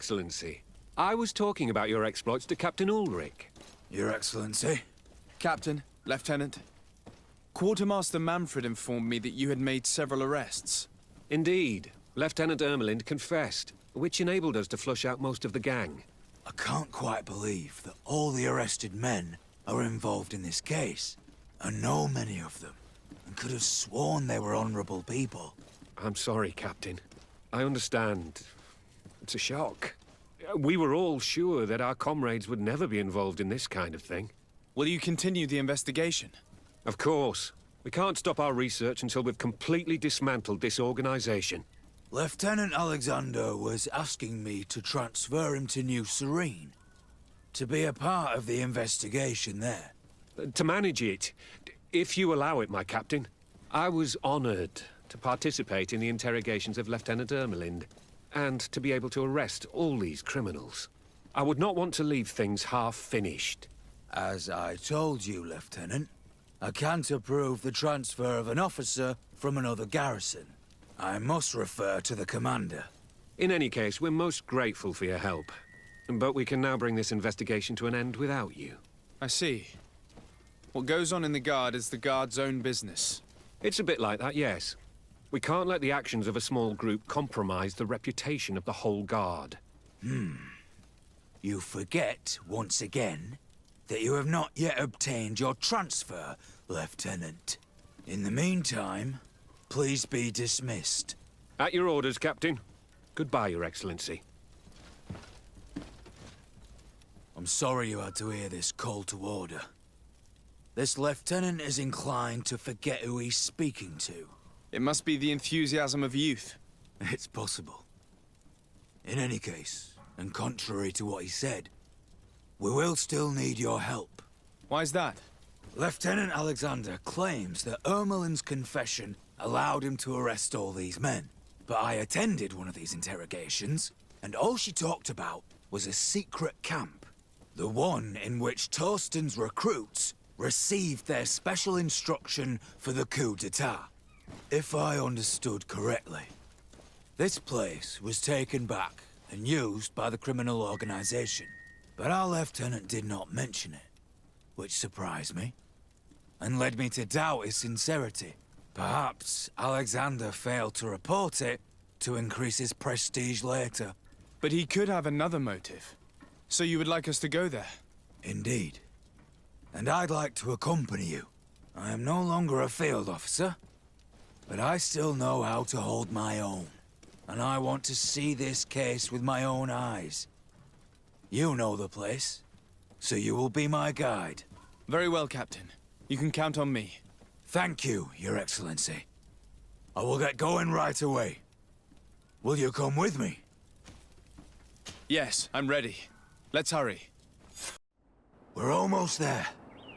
Excellency. I was talking about your exploits to Captain Ulrich. Your Excellency? Captain, Lieutenant. Quartermaster Manfred informed me that you had made several arrests. Indeed. Lieutenant Ermelind confessed, which enabled us to flush out most of the gang. I can't quite believe that all the arrested men are involved in this case. I know many of them, and could have sworn they were honorable people. I'm sorry, Captain. I understand. It's a shock. We were all sure that our comrades would never be involved in this kind of thing. Will you continue the investigation? Of course. We can't stop our research until we've completely dismantled this organization. Lieutenant Alexander was asking me to transfer him to New Serene, to be a part of the investigation there. To manage it, if you allow it, my captain. I was honored to participate in the interrogations of Lieutenant Ermelind, and to be able to arrest all these criminals. I would not want to leave things half-finished. As I told you, Lieutenant, I can't approve the transfer of an officer from another garrison. I must refer to the commander. In any case, we're most grateful for your help. But we can now bring this investigation to an end without you. I see. What goes on in the Guard is the Guard's own business. It's a bit like that, yes. We can't let the actions of a small group compromise the reputation of the whole Guard. You forget, once again, that you have not yet obtained your transfer, Lieutenant. In the meantime, please be dismissed. At your orders, Captain. Goodbye, Your Excellency. I'm sorry you had to hear this call to order. This lieutenant is inclined to forget who he's speaking to. It must be the enthusiasm of youth. It's possible. In any case, and contrary to what he said, we will still need your help. Why's that? Lieutenant Alexander claims that Ermelin's confession allowed him to arrest all these men. But I attended one of these interrogations, and all she talked about was a secret camp. The one in which Torsten's recruits received their special instruction for the coup d'etat. If I understood correctly, this place was taken back and used by the criminal organization. But our lieutenant did not mention it, which surprised me, and led me to doubt his sincerity. Perhaps Alexander failed to report it to increase his prestige later. But he could have another motive. So you would like us to go there? Indeed. And I'd like to accompany you. I am no longer a field officer, but I still know how to hold my own. And I want to see this case with my own eyes. You know the place, so you will be my guide. Very well, Captain. You can count on me. Thank you, Your Excellency. I will get going right away. Will you come with me? Yes, I'm ready. Let's hurry. We're almost there.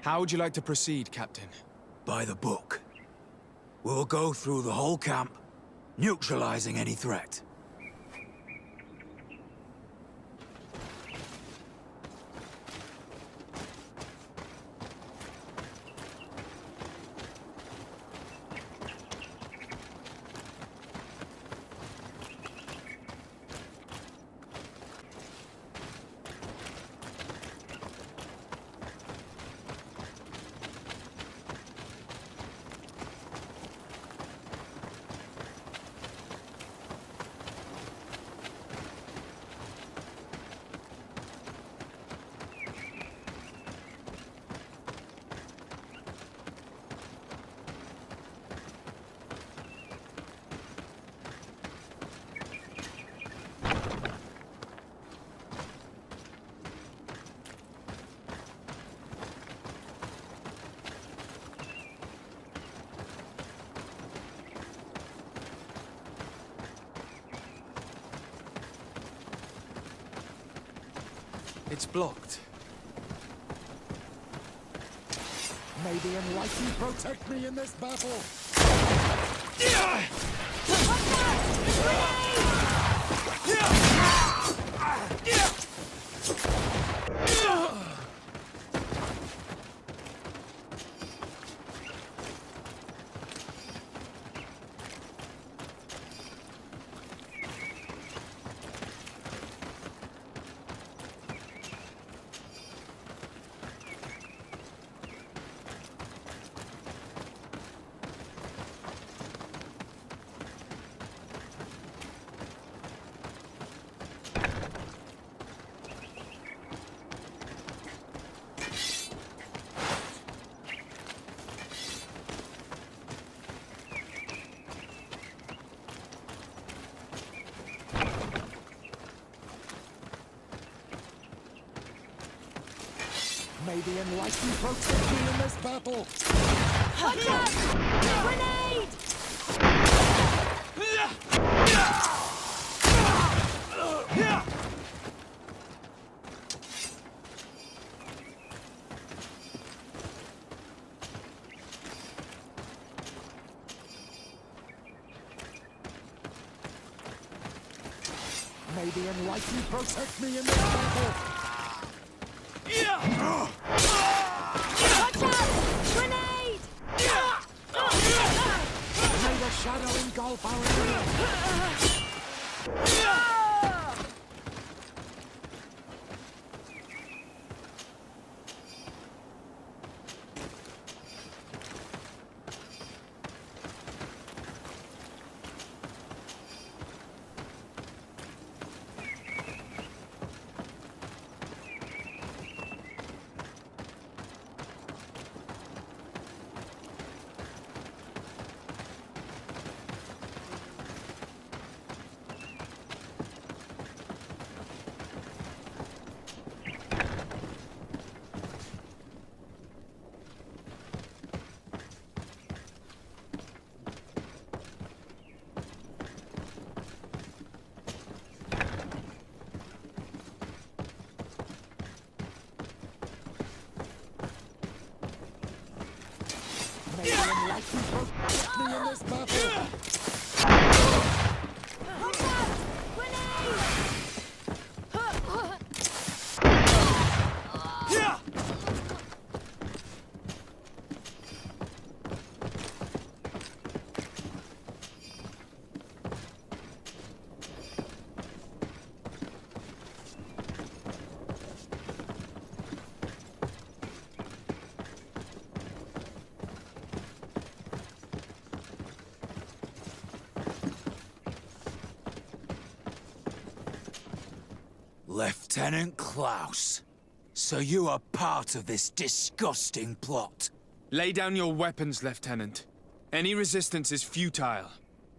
How would you like to proceed, Captain? By the book. We'll go through the whole camp, neutralizing any threat. It's blocked. May the Enlightened protect me in this battle! May the Enlightened protect me in this battle! Watch out! Grenade! May the Enlightened protect me in this battle! Watch out! Grenade! May the shadow engulf our enemy! May the Enlightened protect me in this battle! Watch out! Grenade! Lieutenant Klaus, so you are part of this disgusting plot. Lay down your weapons, Lieutenant. Any resistance is futile.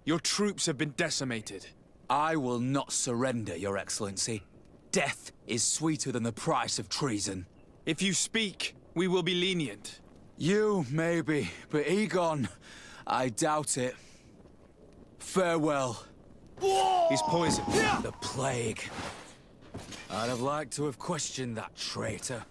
Your troops have been decimated. I will not surrender, Your Excellency. Death is sweeter than the price of treason. If you speak, we will be lenient. You, maybe, but Egon, I doubt it. Farewell. He's poisoned. The plague. I'd have liked to have questioned that traitor.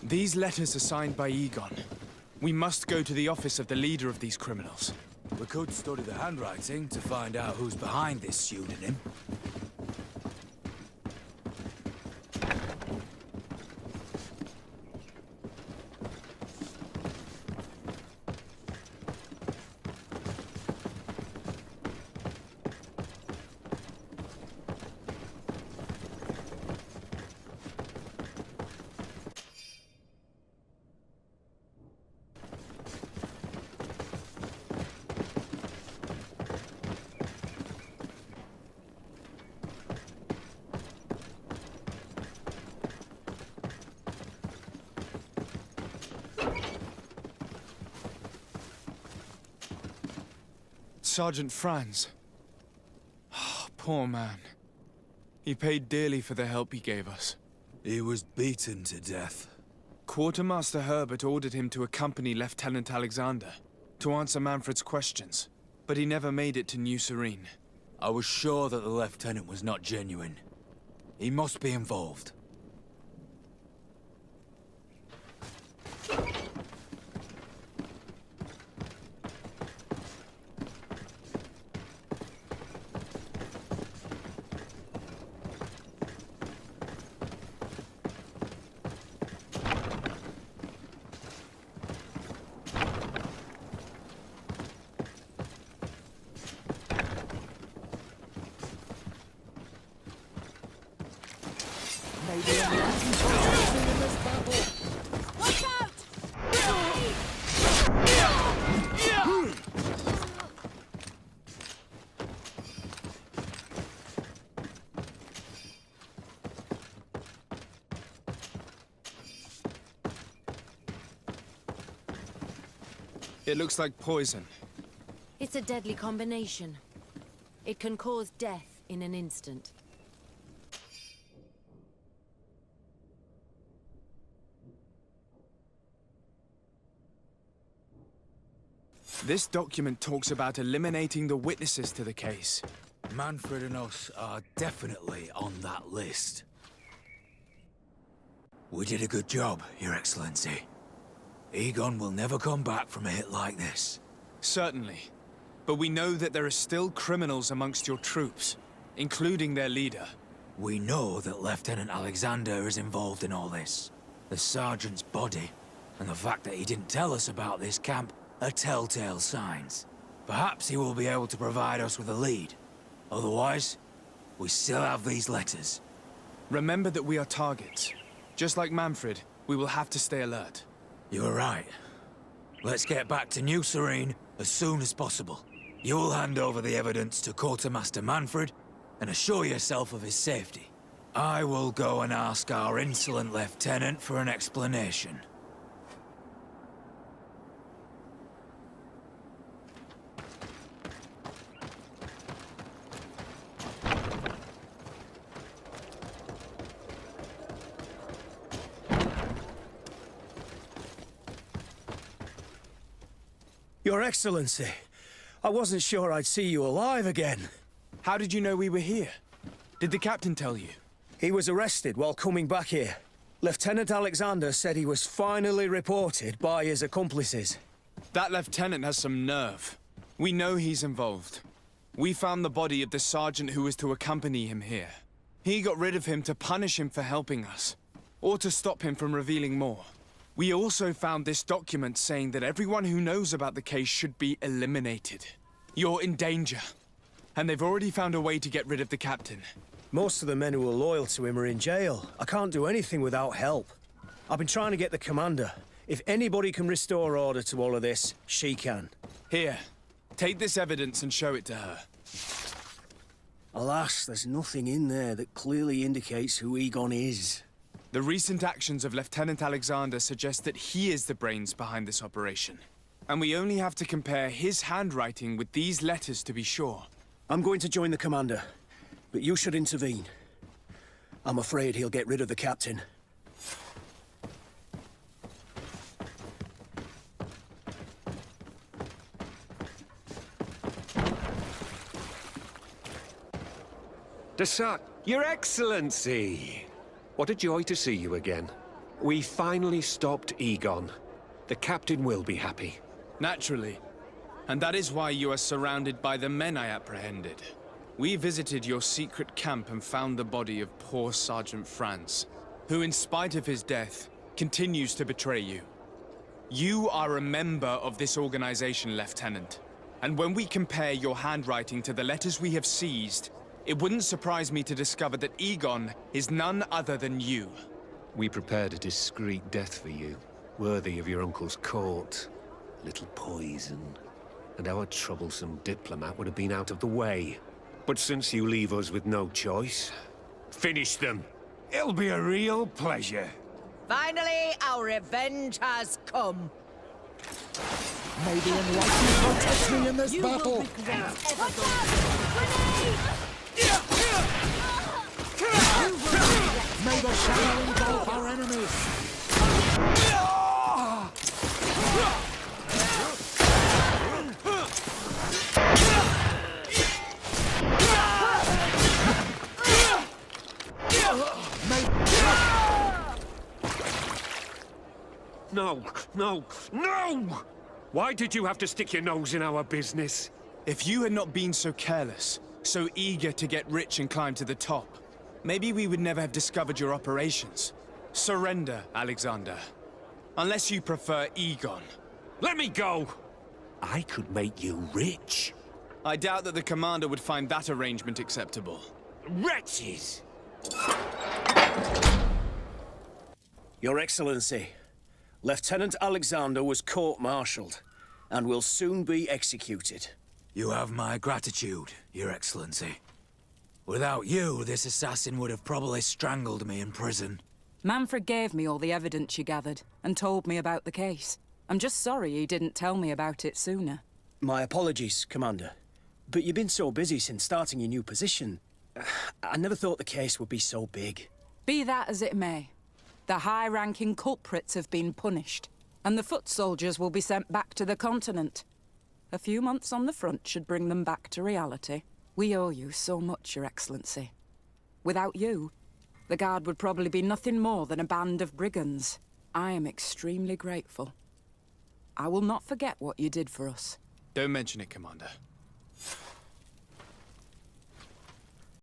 These letters are signed by Egon. We must go to the office of the leader of these criminals. We could study the handwriting to find out who's behind this pseudonym. Sergeant Franz. Oh, poor man. He paid dearly for the help he gave us. He was beaten to death. Quartermaster Herbert ordered him to accompany Lieutenant Alexander to answer Manfred's questions, but he never made it to New Serene. I was sure that the lieutenant was not genuine. He must be involved. May It looks like poison. It's a deadly combination. It can cause death in an instant. This document talks about eliminating the witnesses to the case. Manfred and us are definitely on that list. We did a good job, Your Excellency. Egon will never come back from a hit like this. Certainly. But we know that there are still criminals amongst your troops, including their leader. We know that Lieutenant Alexander is involved in all this. The sergeant's body, and the fact that he didn't tell us about this camp, are telltale signs. Perhaps he will be able to provide us with a lead. Otherwise, we still have these letters. Remember that we are targets. Just like Manfred, we will have to stay alert. You're right. Let's get back to New Serene as soon as possible. You'll hand over the evidence to Quartermaster Manfred and assure yourself of his safety. I will go and ask our insolent lieutenant for an explanation. Your Excellency, I wasn't sure I'd see you alive again. How did you know we were here? Did the captain tell you? He was arrested while coming back here. Lieutenant Alexander said he was finally reported by his accomplices. That lieutenant has some nerve. We know he's involved. We found the body of the sergeant who was to accompany him here. He got rid of him to punish him for helping us, or to stop him from revealing more. We also found this document saying that everyone who knows about the case should be eliminated. You're in danger. And they've already found a way to get rid of the captain. Most of the men who are loyal to him are in jail. I can't do anything without help. I've been trying to get the commander. If anybody can restore order to all of this, she can. Here, take this evidence and show it to her. Alas, there's nothing in there that clearly indicates who Egon is. The recent actions of Lieutenant Alexander suggest that he is the brains behind this operation. And we only have to compare his handwriting with these letters to be sure. I'm going to join the commander, but you should intervene. I'm afraid he'll get rid of the captain. Your Excellency! What a joy to see you again. We finally stopped Egon. The captain will be happy. Naturally. And that is why you are surrounded by the men I apprehended. We visited your secret camp and found the body of poor Sergeant Franz, who in spite of his death, continues to betray you. You are a member of this organization, Lieutenant. And when we compare your handwriting to the letters we have seized, it wouldn't surprise me to discover that Egon is none other than you. We prepared a discreet death for you, worthy of your uncle's court. A little poison, and our troublesome diplomat would have been out of the way. But since you leave us with no choice, finish them. It'll be a real pleasure. Finally, our revenge has come. May the enlightenment protect me in this You battle! will regret ever going. May the shadow engulf our enemies! No, no, no! Why did you have to stick your nose in our business? If you had not been so careless, so eager to get rich and climb to the top, maybe we would never have discovered your operations. Surrender, Alexander. Unless you prefer Egon. Let me go! I could make you rich. I doubt that the commander would find that arrangement acceptable. Wretches! Your Excellency, Lieutenant Alexander was court-martialed and will soon be executed. You have my gratitude, Your Excellency. Without you, this assassin would have probably strangled me in prison. Manfred gave me all the evidence you gathered and told me about the case. I'm just sorry he didn't tell me about it sooner. My apologies, Commander. But you've been so busy since starting your new position. I never thought the case would be so big. Be that as it may, the high-ranking culprits have been punished, and the foot soldiers will be sent back to the continent. A few months on the front should bring them back to reality. We owe you so much, Your Excellency. Without you, the Guard would probably be nothing more than a band of brigands. I am extremely grateful. I will not forget what you did for us. Don't mention it, Commander.